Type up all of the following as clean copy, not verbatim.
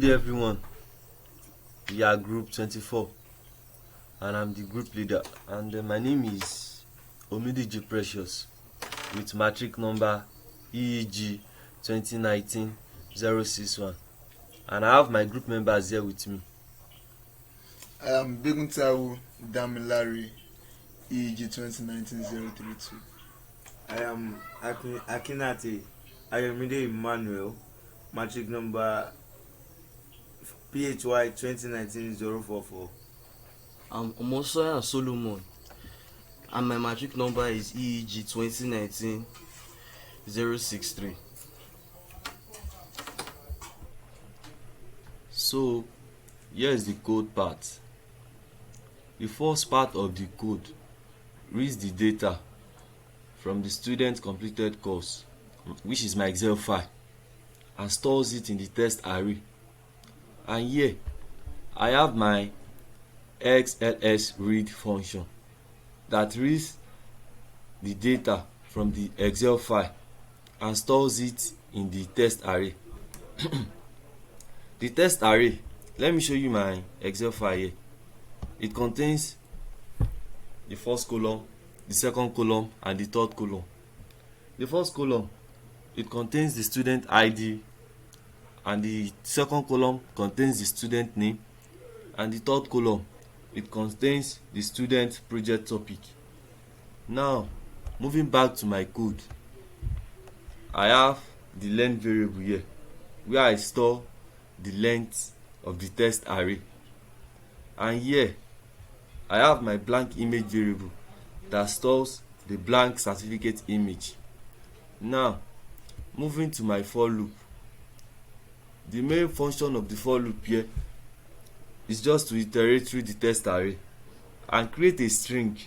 day everyone, we are group 24 and I'm the group leader, and my name is Omidiji Precious with matric number EEG 2019-061, and I have my group members here with me. I am Beguntawu Damilari, EEG 2019-032. I am Akinate Ayomide Emmanuel, matric number PHY 2019-044. I'm Omosoya Solomon, and my matric number is EEG 2019-063. So here is the code part. The first part of the code reads the data from the student completed course, which is my Excel file, and stores it in the test array. And here I have my XLS read function that reads the data from the Excel file and stores it in the test array. The test array, let me show you my Excel file here. It contains the first column, the second column, and the third column. The first column, it contains the student ID, and the second column contains the student name, and the third column, it contains the student project topic. Now, moving back to my code, I have the length variable here where I store the length of the test array, and here I have my blank image variable that stores the blank certificate image. Now, moving to my for loop, the main function of the for loop here is just to iterate through the test array and create a string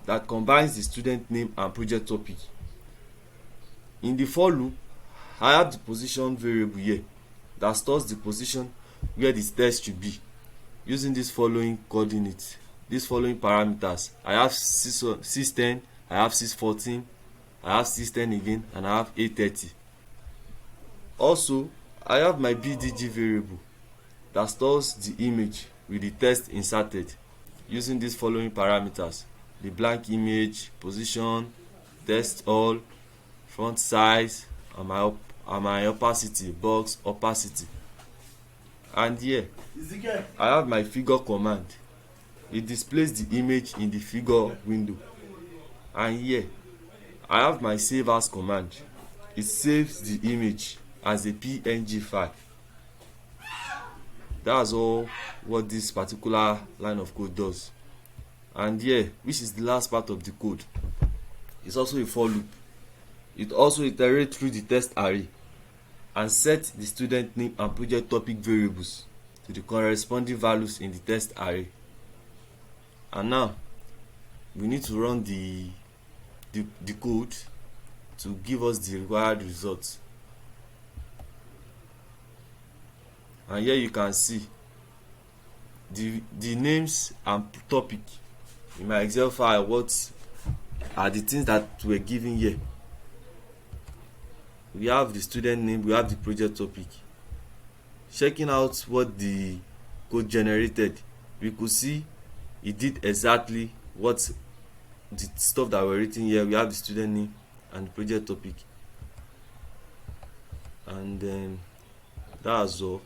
that combines the student name and project topic. In the for loop, I have the position variable here that stores the position where the test should be using these following coordinates, these following parameters. I have 610, I have 614, I have 610 again, and I have 830. Also, I have my BDG variable that stores the image with the text inserted using these following parameters: the blank image, position, text all, font size, and my opacity, box opacity. And here I have my figure command. It displays the image in the figure window. And here I have my save as command. It saves the image as a PNG file. That's all what this particular line of code does. And here, which is the last part of the code, is also a for loop. It also iterates through the test array and sets the student name and project topic variables to the corresponding values in the test array. And now we need to run the code to give us the required results. And here you can see the names and topic in my Excel file. What are the things that were given here? We have the student name, we have the project topic. Checking out what the code generated, we could see it did exactly what the stuff that were written here. We have the student name and the project topic, and then that's all.